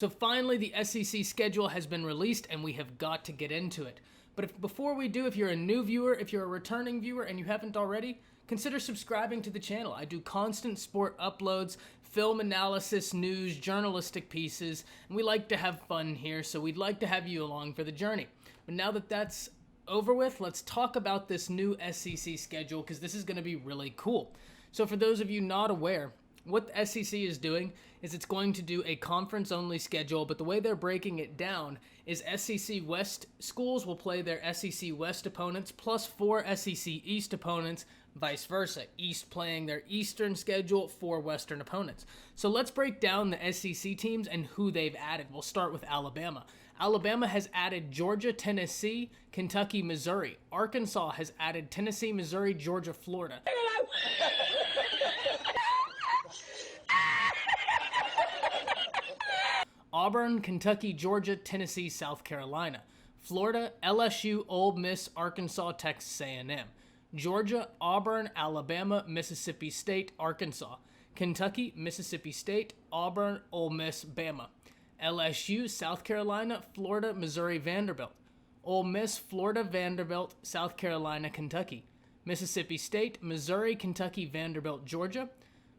So finally, the SEC schedule has been released and we have got to get into it. But before we do, if you're a new viewer, if you're a returning viewer and you haven't already, consider subscribing to the channel. I do constant sport uploads, film analysis, news, journalistic pieces, and we like to have fun here, so we'd like to have you along for the journey. But now that that's over with, let's talk about this new SEC schedule because this is going to be really cool. So for those of you not aware, what the SEC is doing is it's going to do a conference-only schedule, but the way they're breaking it down is SEC West schools will play their SEC West opponents plus 4 SEC East opponents, vice versa. East playing their Eastern schedule, 4 Western opponents. So let's break down the SEC teams and who they've added. We'll start with Alabama. Alabama has added Georgia, Tennessee, Kentucky, Missouri. Arkansas has added Tennessee, Missouri, Georgia, Florida. Auburn, Kentucky, Georgia, Tennessee, South Carolina. Florida, LSU, Ole Miss, Arkansas, Texas A&M. Georgia, Auburn, Alabama, Mississippi State, Arkansas. Kentucky, Mississippi State, Auburn, Ole Miss, Bama. LSU, South Carolina, Florida, Missouri, Vanderbilt. Ole Miss, Florida, Vanderbilt, South Carolina, Kentucky. Mississippi State, Missouri, Kentucky, Vanderbilt, Georgia.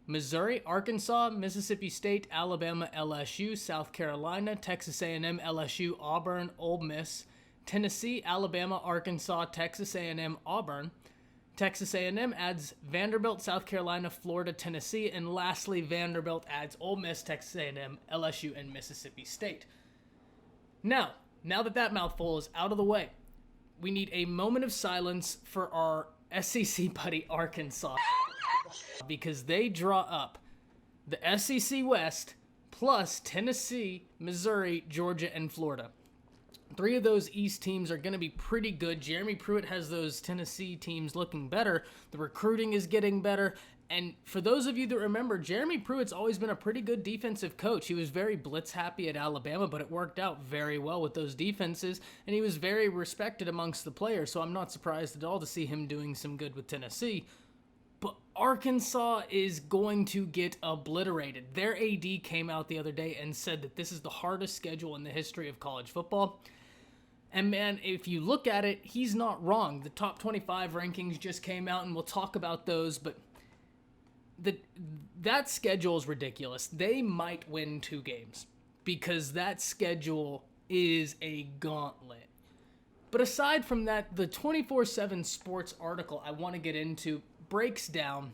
Missouri, Arkansas, Mississippi State, Alabama, LSU, South Carolina, Texas A&M, LSU, Auburn, Ole Miss, Tennessee, Alabama, Arkansas, Texas A&M, Auburn. Texas A&M adds Vanderbilt, South Carolina, Florida, Tennessee, and lastly, Vanderbilt adds Ole Miss, Texas A&M, LSU, and Mississippi State. Now that mouthful is out of the way, we need a moment of silence for our SEC buddy Arkansas, because they draw up the SEC West plus Tennessee, Missouri, Georgia, and Florida. 3 of those East teams are going to be pretty good. Jeremy Pruitt has those Tennessee teams looking better. The recruiting is getting better. And for those of you that remember, Jeremy Pruitt's always been a pretty good defensive coach. He was very blitz happy at Alabama, but it worked out very well with those defenses, and he was very respected amongst the players, so I'm not surprised at all to see him doing some good with Tennessee. But Arkansas is going to get obliterated. Their AD came out the other day and said that this is the hardest schedule in the history of college football. And man, if you look at it, he's not wrong. The top 25 rankings just came out, and we'll talk about those, but that schedule is ridiculous. They might win 2 games because that schedule is a gauntlet. But aside from that, the 24/7 Sports article I want to get into breaks down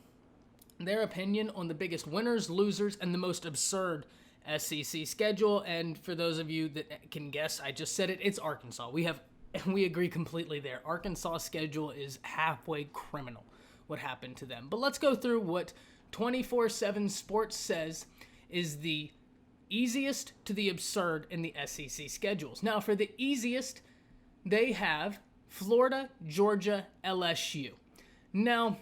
their opinion on the biggest winners, losers, and the most absurd SEC schedule. And for those of you that can guess, I just said it, it's Arkansas. We agree completely there. Arkansas' schedule is halfway criminal, what happened to them. But let's go through what 24/7 Sports says is the easiest to the absurd in the SEC schedules. Now, for the easiest, they have Florida, Georgia, LSU. Now,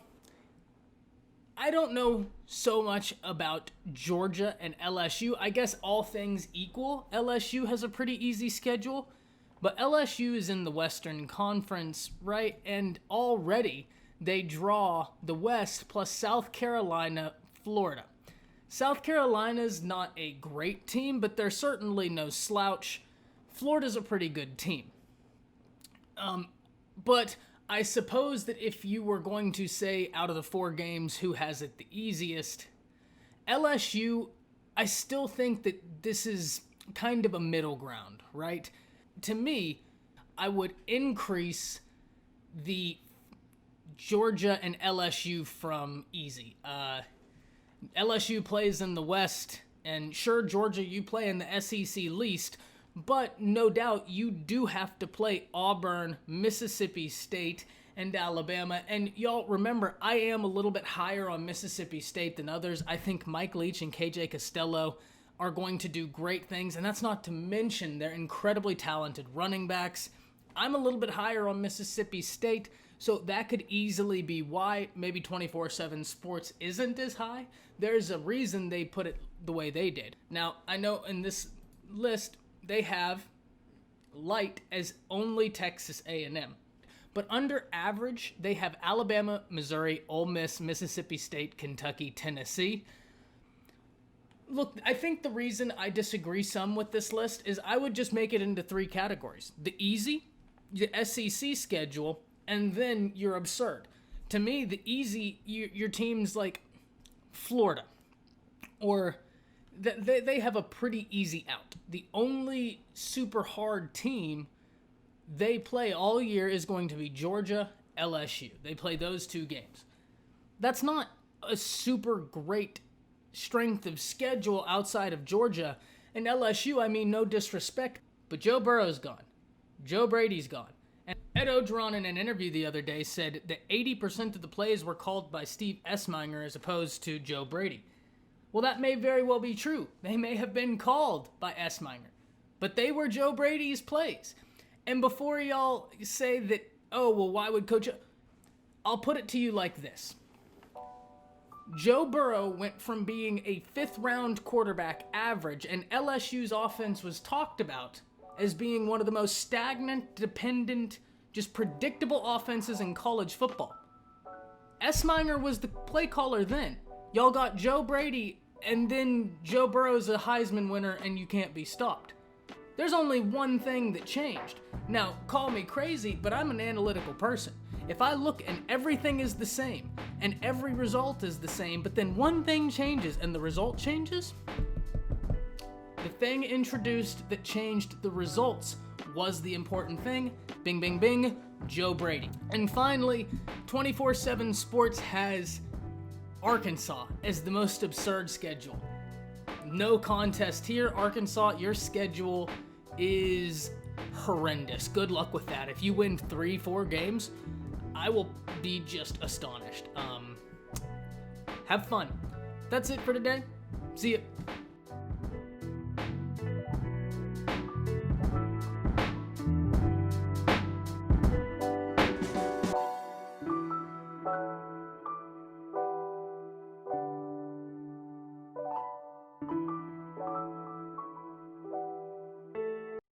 I don't know so much about Georgia and LSU. I guess all things equal, LSU has a pretty easy schedule, but LSU is in the Western Conference, right? And already they draw the West plus South Carolina, Florida. South Carolina's not a great team, but they're certainly no slouch. Florida's a pretty good team. But I suppose that if you were going to say out of the 4 games who has it the easiest, LSU, I still think that this is kind of a middle ground, right? To me, I would increase the Georgia and LSU from easy. LSU plays in the West, and sure, Georgia, you play in the SEC least, but no doubt you do have to play Auburn, Mississippi State, and Alabama. And y'all remember, I am a little bit higher on Mississippi State than others. I think Mike Leach and KJ Costello are going to do great things, and that's not to mention their incredibly talented running backs. I'm a little bit higher on Mississippi State, so that could easily be why maybe 24/7 Sports isn't as high. There's a reason they put it the way they did. Now, I know in this list, they have light as only Texas A&M. But under average, they have Alabama, Missouri, Ole Miss, Mississippi State, Kentucky, Tennessee. Look, I think the reason I disagree some with this list is I would just make it into three categories: the easy, the SEC schedule, and then you're absurd. To me, the easy, your teams like Florida, or they have a pretty easy out. The only super hard team they play all year is going to be Georgia, LSU. They play those two games. That's not a super great strength of schedule outside of Georgia. And LSU, I mean, no disrespect, but Joe Burrow's gone. Joe Brady's gone. And Ed Ogeron in an interview the other day said that 80% of the plays were called by Steve Esminger as opposed to Joe Brady. Well, that may very well be true. They may have been called by Esminger, but they were Joe Brady's plays. And before y'all say that, oh, well, why would Coach... I'll put it to you like this. Joe Burrow went from being a fifth-round quarterback average, and LSU's offense was talked about as being one of the most stagnant, dependent, just predictable offenses in college football. Esminger was the play caller then. Y'all got Joe Brady, and then Joe Burrow's a Heisman winner, and you can't be stopped. There's only one thing that changed. Now, call me crazy, but I'm an analytical person. If I look and everything is the same, and every result is the same, but then one thing changes and the result changes, the thing introduced that changed the results was the important thing. Bing, bing, bing, Joe Brady. And finally, 24/7 Sports has Arkansas as the most absurd schedule. No contest here. Arkansas, your schedule is horrendous. Good luck with that. If you win 3-4 games, I will be just astonished. Have fun. That's it for today. See ya.